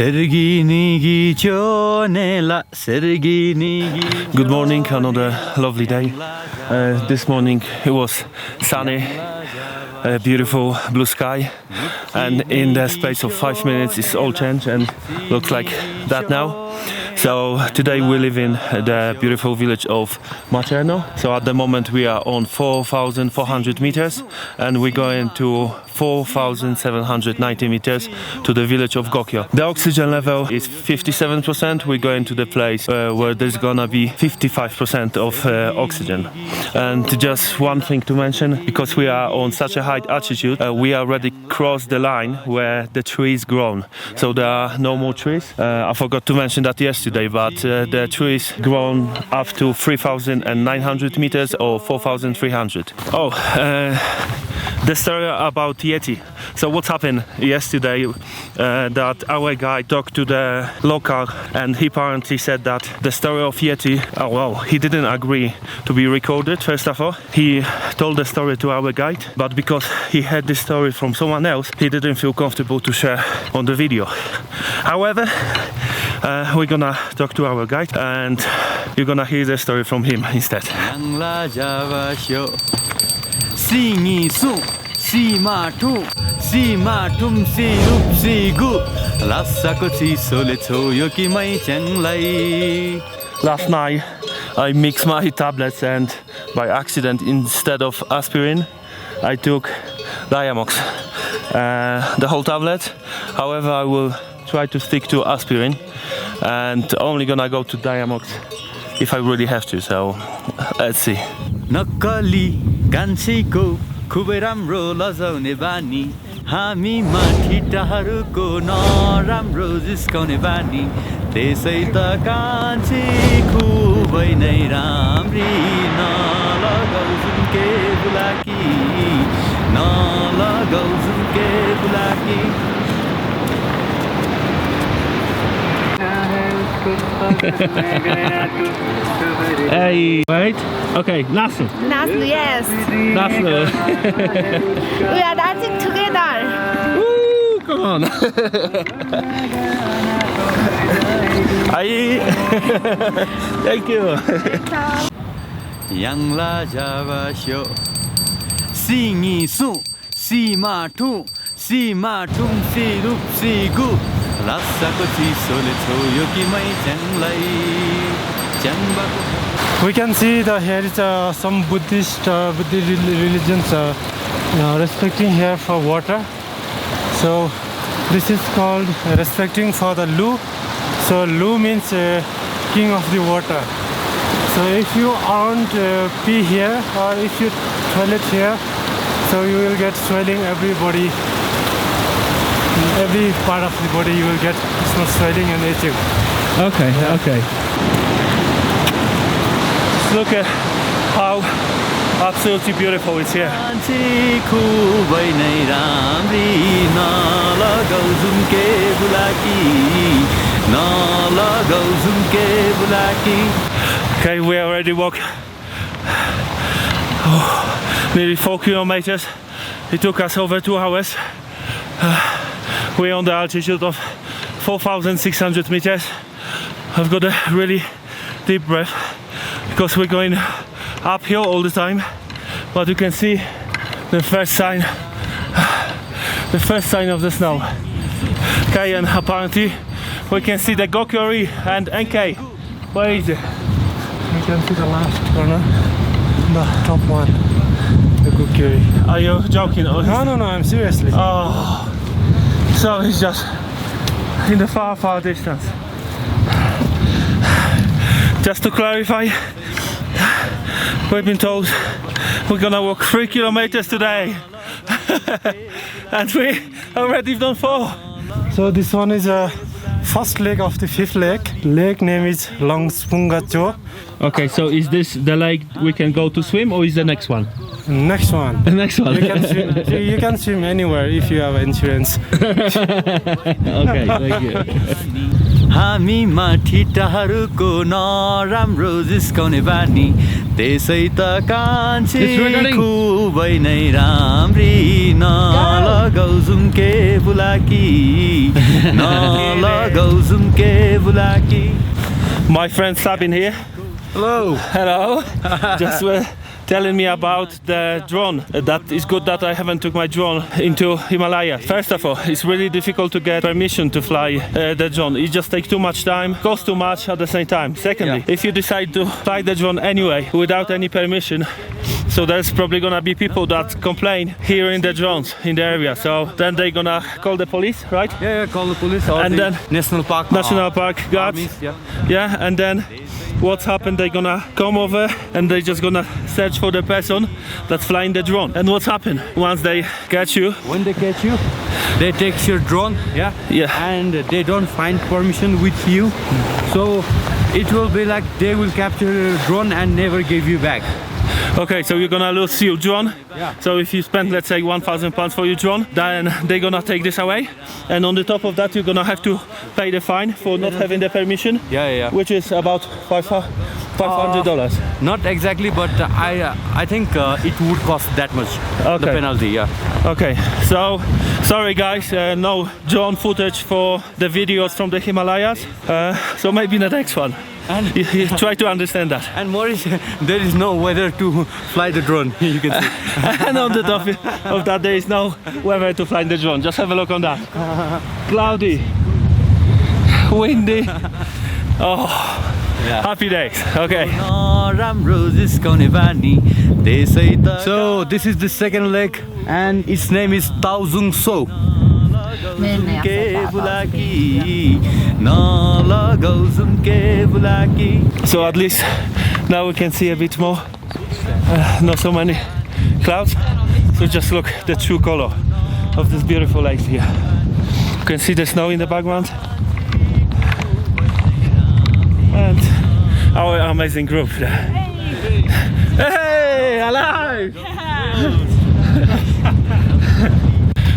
Good morning, another lovely day. This morning it was sunny, beautiful blue sky, and in the space of 5 minutes it's all changed and looks like that now. So today we live in the beautiful village of Machhermo. So at the moment we are on 4,400 meters and we're going to 4,790 meters to the village of Gokyo. The oxygen level is 57%. We're going to the place where there's gonna be 55% of oxygen. And just one thing to mention, because we are on such a high altitude, we already crossed the line where the trees grown. So there are no more trees. I forgot to mention that yesterday, but the trees grown up to 3,900 meters or 4,300. The story about Yeti. So what happened yesterday, that our guy talked to the local and he apparently said that the story of Yeti, he didn't agree to be recorded. First of all, he told the story to our guide, but because he had this story from someone else, he didn't feel comfortable to share on the video. However, we're gonna talk to our guide and you're gonna hear the story from him instead. Last night I mixed my tablets and by accident instead of aspirin I took Day6, the whole tablet. However, I will try to stick to aspirin and only gonna go to Day6 if I really have to, so let's see. खुबै राम्रो लजाउने बानी हामीमा ठिटाहरूको नराम्रो जिस्काउने बानी त्यसै त कान्छी खुबै नै राम्री नलगाउ झुम्के Bulaki नलगाउ झुम्के Bulaki. Hey, wait. Okay, Nasu. Nasu, yes. Nasu. We are dancing together. Woo, come on. Thank you. Yang la Java show. Singi su, si ma tu, si ma tum, si rup, si gu. We can see that here is some Buddhist religions respecting here for water. So this is called respecting for the Lu. So Lu means king of the water. So if you aren't pee here or if you toilet here, so you will get swelling everybody. Every part of the body you will get some swelling and itching. Okay, yeah. Okay. Look at how absolutely beautiful it's here. Okay, we already walked nearly 4 kilometers. It took us over 2 hours. We're on the altitude of 4,600 meters. I've got a really deep breath because we're going uphill all the time, but you can see the first sign of the snow. Okay, and apparently we can see the Gokyo and NK. Where is it? You can see the last corner, the top one, the Gokyo. Are you joking? No, I'm seriously. Oh. So it's just in the far distance. Just to clarify, we've been told we're gonna walk 3 kilometers today and we already done 4. So this one is a first leg of the 5th leg. Lake name is Longspungacho. Okay, so is this the lake we can go to swim or is the next one? Next one. The next one. You can swim anywhere if you have insurance. Okay, thank you. हामीमा ठिटाहरूको नराम्रो जिस्काउने बानी त्यसै त कान्छी खुबै नै राम्री नलगाउ झुम्के Bulaki नलगाउ झुम्के Bulaki. My friend Sabin here. Hello. Hello. Just telling me about the drone. That is good that I haven't took my drone into Himalaya. First of all, it's really difficult to get permission to fly the drone. It just takes too much time, costs too much at the same time. Secondly, if you decide to fly the drone anyway without any permission, so there's probably gonna be people that complain here in the drones in the area. So then they're gonna call the police, right? Yeah, call the police or And the then national park guards. armies, Yeah, and then what's happened? They're gonna come over and they're just gonna search for the person that's flying the drone. And what's happened once they catch you? When they catch you, they take your drone, and they don't find permission with you. So it will be like they will capture your drone and never give you back. Okay, so you're gonna lose your drone. Yeah. So if you spend, let's say, 1,000 pounds for your drone, then they're gonna take this away. And on the top of that, you're gonna have to pay the fine for not having the permission. Yeah. Which is about $500. Not exactly, but I think it would cost that much. Okay. The penalty, yeah. Okay, so sorry guys, no drone footage for the videos from the Himalayas. So maybe the next one. And You try to understand that. and Maurice, there is no weather to fly the drone. You can see. And on the top of that, there is no weather to fly the drone. Just have a look on that. Cloudy, windy. Oh, happy days. Okay. So this is the second lake, and its name is Taozung So. So at least now we can see a bit more. Not so many clouds. So just look the true color of this beautiful lake here. You can see the snow in the background. And our amazing group there. Hey, alive!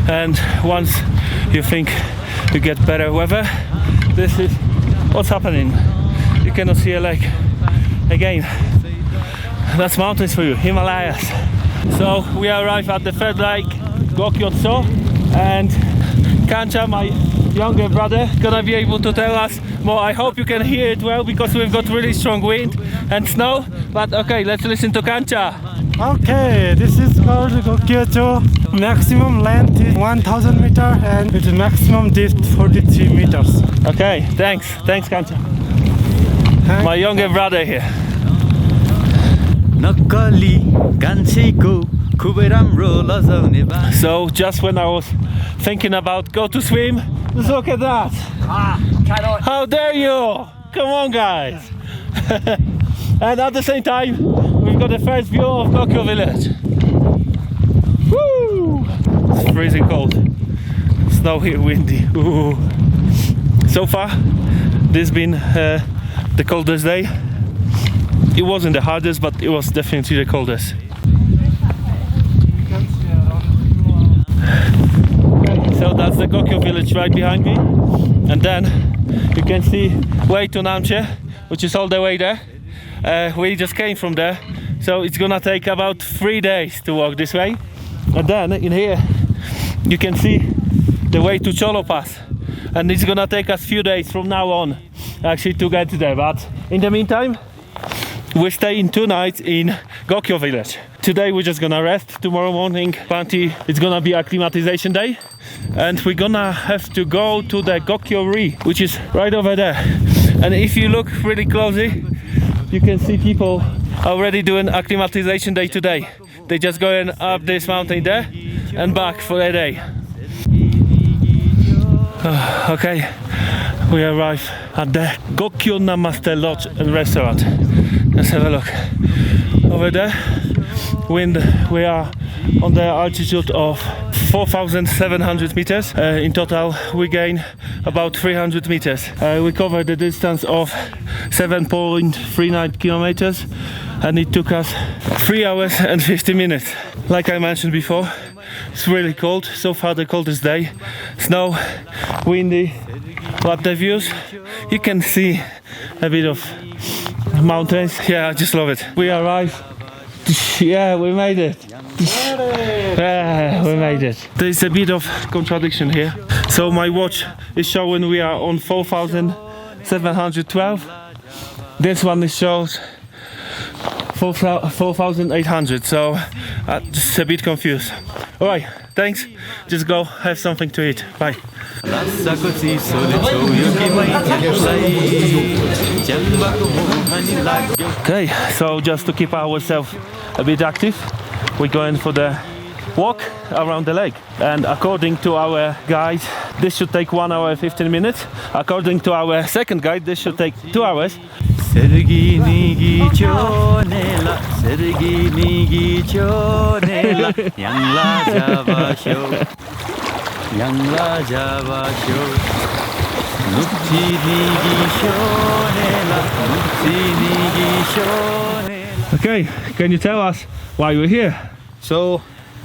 And once you think you get better weather, this is what's happening. You cannot see a lake again. That's mountains for you, Himalayas. So we arrived at the third lake, Gokyo, and Kancha, my younger brother, gonna be able to tell us more. I hope you can hear it well because we've got really strong wind and snow. But okay, let's listen to Kancha. Okay, this is called Gokyo. Maximum length is 1,000 meter and its maximum depth 43 meters. Okay, thanks Kancha. My younger brother here. So just when I was thinking about go to swim, just look at that. How dare you? Come on guys. And at the same time, we've got the first view of Gokyo village. Woo! It's freezing cold. Snow here, windy. Ooh. So far, this has been the coldest day. It wasn't the hardest, but it was definitely the coldest. So that's the Gokyo village right behind me. And then you can see way to Namche, which is all the way there. We just came from there, so it's gonna take about 3 days to walk this way. And then in here you can see the way to Cholo Pass, and it's gonna take us few days from now on actually to get there. But in the meantime, we stay in 2 nights in Gokyo village. Today we're just gonna rest. Tomorrow morning, Panti, it's gonna be acclimatization day, and we're gonna have to go to the Gokyo Ri, which is right over there. And if you look really closely, you can see people already doing acclimatization day today. They're just going up this mountain there and back for a day. Okay, we arrived at the Gokyo Namaste Lodge and Restaurant. Let's have a look. Over there, we are on the altitude of 4,700 meters. In total, we gain about 300 meters. We covered the distance of 7.39 kilometers, and it took us 3 hours and 50 minutes. Like I mentioned before, It's really cold. So far the coldest day. Snow, windy, but the views, you can see a bit of mountains. Yeah, I just love it. We arrived. Yeah, we made it. Yeah, we made it. There's a bit of contradiction here. So my watch is showing we are on 4,712. This one shows 4,800. So just a bit confused. All right, thanks. Just go have something to eat. Bye. Okay, so just to keep ourselves a bit active, we're going for the walk around the lake. And according to our guide, this should take 1 hour 15 minutes. According to our second guide, this should take 2 hours. Sergi nigi chonela, sergi nigi chonela, yangla java show, yangla java show, nupchi nigi chonela, nupchi nigi chonela. Okay, can you tell us why we're here? So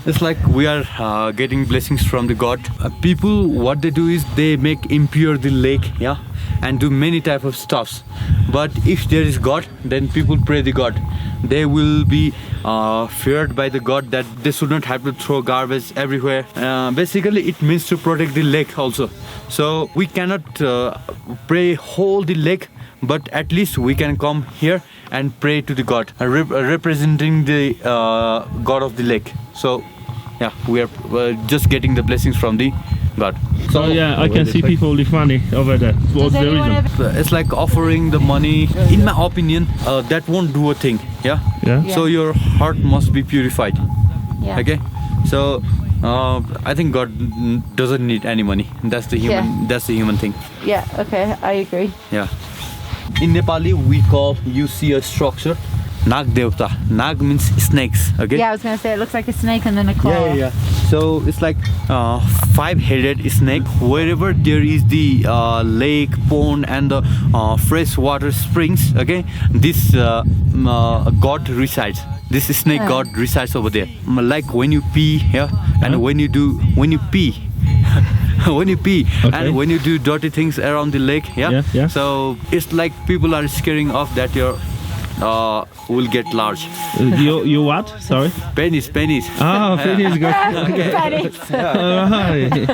it's like we are getting blessings from the God. People, what they do is they make impure the lake, yeah, and do many type of stuffs. But if there is God, then people pray the God. They will be feared by the God that they should not have to throw garbage everywhere. Basically, it means to protect the lake also. So we cannot pray whole the lake, but at least we can come here and pray to the God, representing the God of the lake. So yeah, we are just getting the blessings from the God. So yeah, I can see people with money over there. What's the reason? It's like offering the money. In my opinion, that won't do a thing. Yeah? Yeah. So your heart must be purified. Yeah. Okay. So I think God doesn't need any money. That's the human. Yeah. That's the human thing. Yeah, okay, I agree. Yeah. In Nepali, we call, you see a structure, Nag Devta. Nag means snakes. Okay. Yeah, I was gonna say it looks like a snake and then a claw. Yeah. So it's like 5-headed snake. Wherever there is the lake, pond, and the fresh water springs, okay, this god resides. This snake god resides over there. Like when you pee, yeah, and when you pee. When you pee and when you do dirty things around the lake, yeah? So it's like people are scaring off that your will get large. You what? Sorry? Penis. Ah, penis. Okay.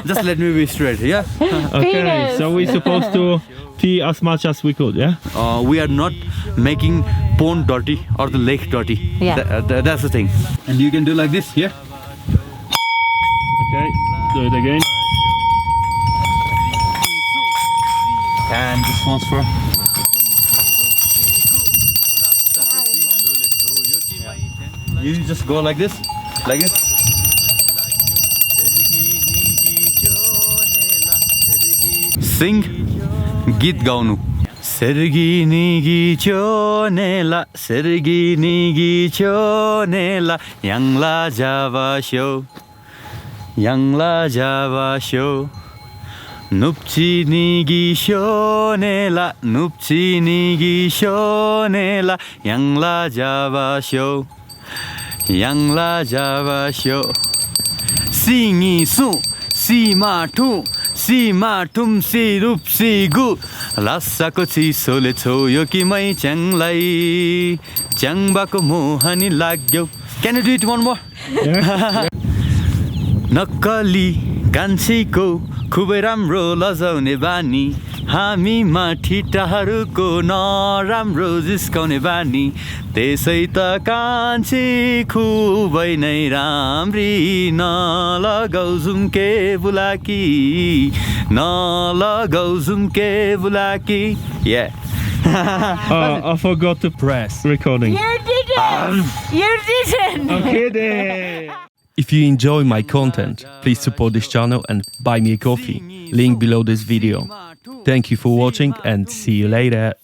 Just let me be straight, yeah? Okay, Penis. so we're supposed to pee as much as we could, yeah? We are not making pond dirty or the lake dirty. Yeah. That's the thing. And you can do like this, yeah? Okay, do it again. And this one's for... You just go like this, like this. Sing, गीत गाउनु. Sergi nigi chonela, sergi nigi chonela, yangla java show, yangla java show. Nupchi nigi shonela, nupchi nigi shonela, yangla java show, yangla java show. Singi su, si matu, si matum, si rup, si gu. Lasako chisole choyo ki mai changlai, changbako mohani lagyo. Can you do it one more? Yeah. Nakali कान्छीको खुबै राम्रो लजाउने बानी हामीमा ठिटाहरूको नराम्रो जिस्काउने बानी त्यसै त कान्छी खुबै नै राम्री नलगाउ झुम्के Bulaki नलगाउ झुम्के Bulaki yeah. I forgot to press recording. You didn't! You didn't! I'm kidding! If you enjoy my content, please support this channel and buy me a coffee. Link below this video. Thank you for watching and see you later.